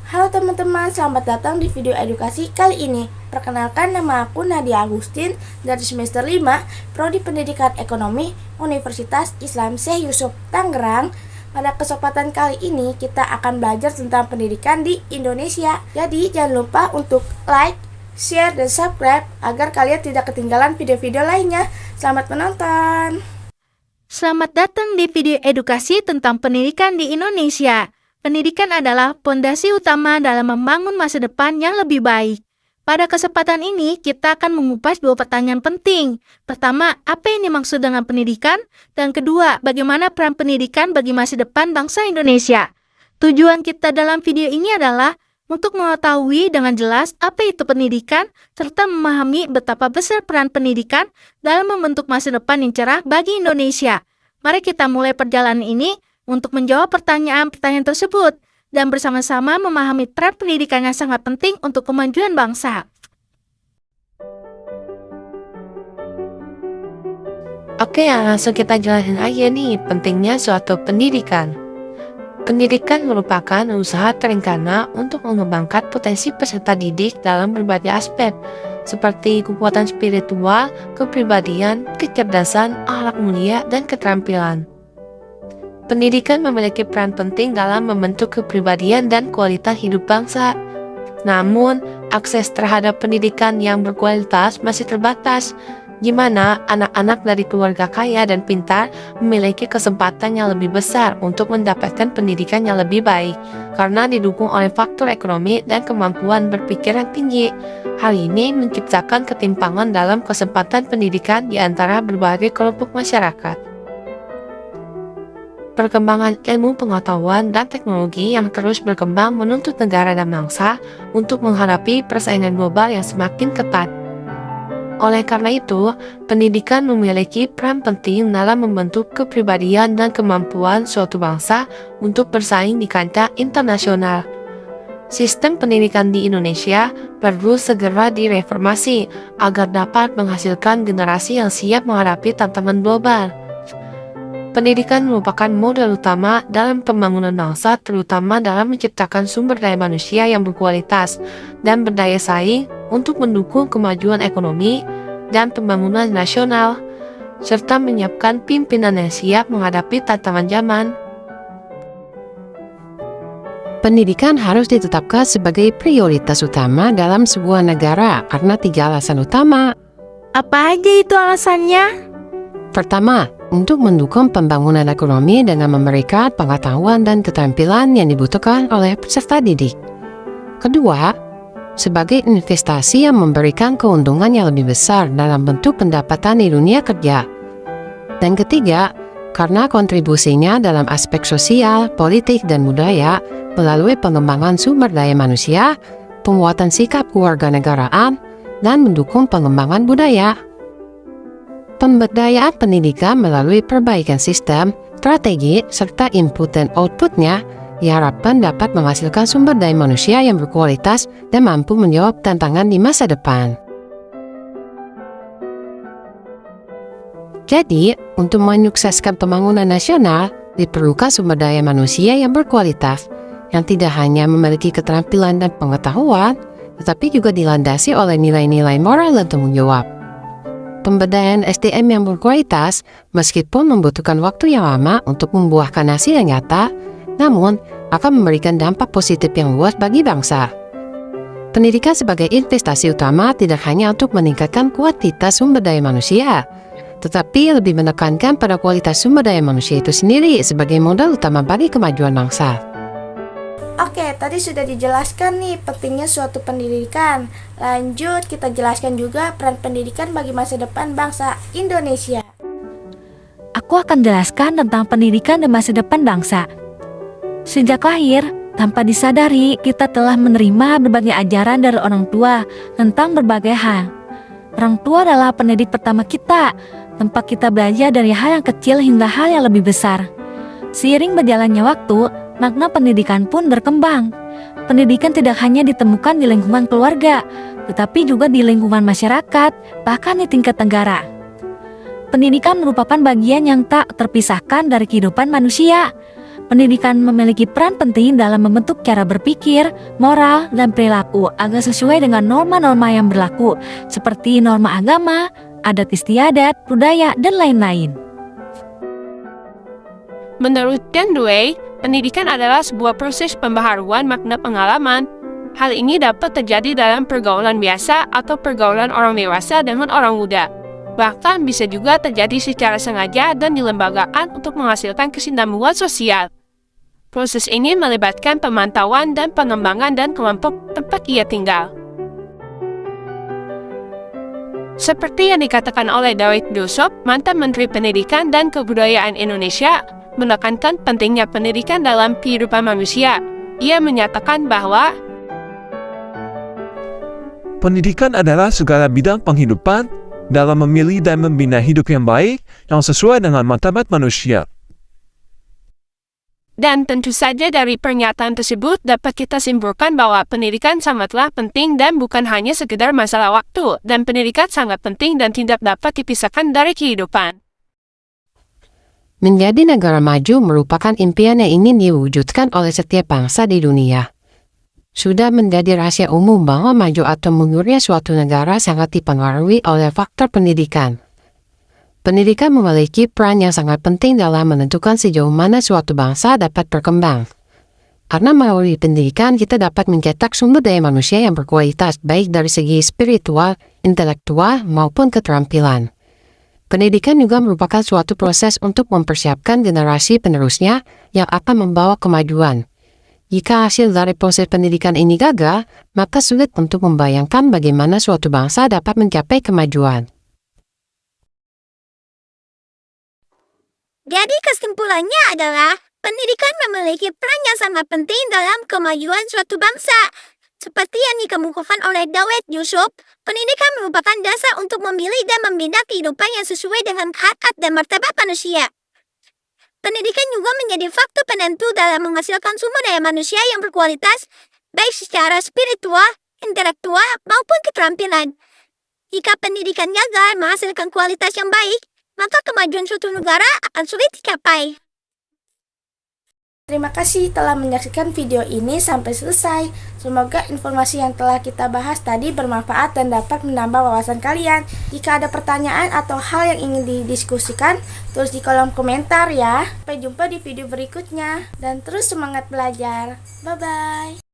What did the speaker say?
Halo teman-teman, selamat datang di video edukasi kali ini. Perkenalkan, nama aku Nadia Agustin dari semester 5, Prodi Pendidikan Ekonomi, Universitas Islam Syekh Yusuf, Tangerang. Pada kesempatan kali ini kita akan belajar tentang pendidikan di Indonesia. Jadi jangan lupa untuk like, share, dan subscribe agar kalian tidak ketinggalan video-video lainnya. Selamat menonton. Selamat datang di video edukasi tentang pendidikan di Indonesia. Pendidikan adalah fondasi utama dalam membangun masa depan yang lebih baik. Pada kesempatan ini, kita akan mengupas dua pertanyaan penting. Pertama, apa yang dimaksud dengan pendidikan? Dan kedua, bagaimana peran pendidikan bagi masa depan bangsa Indonesia? Tujuan kita dalam video ini adalah untuk mengetahui dengan jelas apa itu pendidikan, serta memahami betapa besar peran pendidikan dalam membentuk masa depan yang cerah bagi Indonesia. Mari kita mulai perjalanan ini untuk menjawab pertanyaan-pertanyaan tersebut dan bersama-sama memahami peran pendidikan yang sangat penting untuk kemajuan bangsa. Oke, langsung kita jelasin aja nih pentingnya suatu pendidikan. Pendidikan merupakan usaha terencana untuk mengembangkan potensi peserta didik dalam berbagai aspek, seperti kekuatan spiritual, kepribadian, kecerdasan, akhlak mulia, dan keterampilan. Pendidikan memiliki peran penting dalam membentuk kepribadian dan kualitas hidup bangsa. Namun, akses terhadap pendidikan yang berkualitas masih terbatas, di mana anak-anak dari keluarga kaya dan pintar memiliki kesempatan yang lebih besar untuk mendapatkan pendidikan yang lebih baik, karena didukung oleh faktor ekonomi dan kemampuan berpikir yang tinggi. Hal ini menciptakan ketimpangan dalam kesempatan pendidikan di antara berbagai kelompok masyarakat. Perkembangan ilmu pengetahuan dan teknologi yang terus berkembang menuntut negara dan bangsa untuk menghadapi persaingan global yang semakin ketat. Oleh karena itu, pendidikan memiliki peran penting dalam membentuk kepribadian dan kemampuan suatu bangsa untuk bersaing di kancah internasional. Sistem pendidikan di Indonesia perlu segera direformasi agar dapat menghasilkan generasi yang siap menghadapi tantangan global. Pendidikan merupakan modal utama dalam pembangunan bangsa, terutama dalam menciptakan sumber daya manusia yang berkualitas dan berdaya saing untuk mendukung kemajuan ekonomi dan pembangunan nasional, serta menyiapkan pimpinan yang siap menghadapi tantangan zaman. Pendidikan harus ditetapkan sebagai prioritas utama dalam sebuah negara karena 3 alasan utama. Apa aja itu alasannya? Pertama, untuk mendukung pembangunan ekonomi dengan memberikan pengetahuan dan keterampilan yang dibutuhkan oleh peserta didik. Kedua, sebagai investasi yang memberikan keuntungan yang lebih besar dalam bentuk pendapatan di dunia kerja. Dan ketiga, karena kontribusinya dalam aspek sosial, politik, dan budaya melalui pengembangan sumber daya manusia, penguatan sikap kewarganegaraan, dan mendukung pengembangan budaya. Pemberdayaan pendidikan melalui perbaikan sistem, strategi, serta input dan outputnya diharapkan dapat menghasilkan sumber daya manusia yang berkualitas dan mampu menjawab tantangan di masa depan. Jadi, untuk menyukseskan pembangunan nasional, diperlukan sumber daya manusia yang berkualitas, yang tidak hanya memiliki keterampilan dan pengetahuan, tetapi juga dilandasi oleh nilai-nilai moral dan tanggung jawab. Pemberdayaan SDM yang berkualitas, meskipun membutuhkan waktu yang lama untuk membuahkan hasil yang nyata, namun akan memberikan dampak positif yang luas bagi bangsa. Pendidikan sebagai investasi utama tidak hanya untuk meningkatkan kuantitas sumber daya manusia, tetapi lebih menekankan pada kualitas sumber daya manusia itu sendiri sebagai modal utama bagi kemajuan bangsa. Oke, tadi sudah dijelaskan nih pentingnya suatu pendidikan. Lanjut, kita jelaskan juga peran pendidikan bagi masa depan bangsa Indonesia. Aku akan jelaskan tentang pendidikan dan masa depan bangsa. Sejak lahir, tanpa disadari, kita telah menerima berbagai ajaran dari orang tua tentang berbagai hal. Orang tua adalah pendidik pertama kita, tempat kita belajar dari hal yang kecil hingga hal yang lebih besar. Seiring berjalannya waktu, makna pendidikan pun berkembang. Pendidikan tidak hanya ditemukan di lingkungan keluarga, tetapi juga di lingkungan masyarakat, bahkan di tingkat negara. Pendidikan merupakan bagian yang tak terpisahkan dari kehidupan manusia. Pendidikan memiliki peran penting dalam membentuk cara berpikir, moral, dan perilaku agar sesuai dengan norma-norma yang berlaku, seperti norma agama, adat istiadat, budaya, dan lain-lain. Menurut Dan Dway, pendidikan adalah sebuah proses pembaharuan makna pengalaman. Hal ini dapat terjadi dalam pergaulan biasa atau pergaulan orang dewasa dengan orang muda. Bahkan bisa juga terjadi secara sengaja dan dilembagakan untuk menghasilkan kesinambungan sosial. Proses ini melibatkan pemantauan dan pengembangan dan kelompok tempat ia tinggal. Seperti yang dikatakan oleh David Dusop, mantan Menteri Pendidikan dan Kebudayaan Indonesia, menekankan pentingnya pendidikan dalam kehidupan manusia. Ia menyatakan bahwa pendidikan adalah segala bidang penghidupan dalam memilih dan membina hidup yang baik yang sesuai dengan martabat manusia. Dan tentu saja dari pernyataan tersebut dapat kita simpulkan bahwa pendidikan sangatlah penting dan bukan hanya sekedar masalah waktu, dan pendidikan sangat penting dan tidak dapat dipisahkan dari kehidupan. Menjadi negara maju merupakan impian yang ingin diwujudkan oleh setiap bangsa di dunia. Sudah menjadi rahasia umum bahwa maju atau mundurnya suatu negara sangat dipengaruhi oleh faktor pendidikan. Pendidikan memiliki peran yang sangat penting dalam menentukan sejauh mana suatu bangsa dapat berkembang. Karena melalui pendidikan kita dapat mencetak sumber daya manusia yang berkualitas baik dari segi spiritual, intelektual, maupun keterampilan. Pendidikan juga merupakan suatu proses untuk mempersiapkan generasi penerusnya yang akan membawa kemajuan. Jika hasil dari proses pendidikan ini gagal, maka sulit untuk membayangkan bagaimana suatu bangsa dapat mencapai kemajuan. Jadi kesimpulannya adalah, pendidikan memiliki peran yang sangat penting dalam kemajuan suatu bangsa. Seperti yang dikemukakan oleh David Dusop, pendidikan merupakan dasar untuk memilih dan membina kehidupan yang sesuai dengan hak dan martabat manusia. Pendidikan juga menjadi faktor penentu dalam menghasilkan sumber daya manusia yang berkualitas, baik secara spiritual, intelektual, maupun keterampilan. Jika pendidikan gagal menghasilkan kualitas yang baik, maka kemajuan suatu negara akan sulit dicapai. Terima kasih telah menyaksikan video ini sampai selesai. Semoga informasi yang telah kita bahas tadi bermanfaat dan dapat menambah wawasan kalian. Jika ada pertanyaan atau hal yang ingin didiskusikan, tulis di kolom komentar ya. Sampai jumpa di video berikutnya. Dan terus semangat belajar. Bye-bye.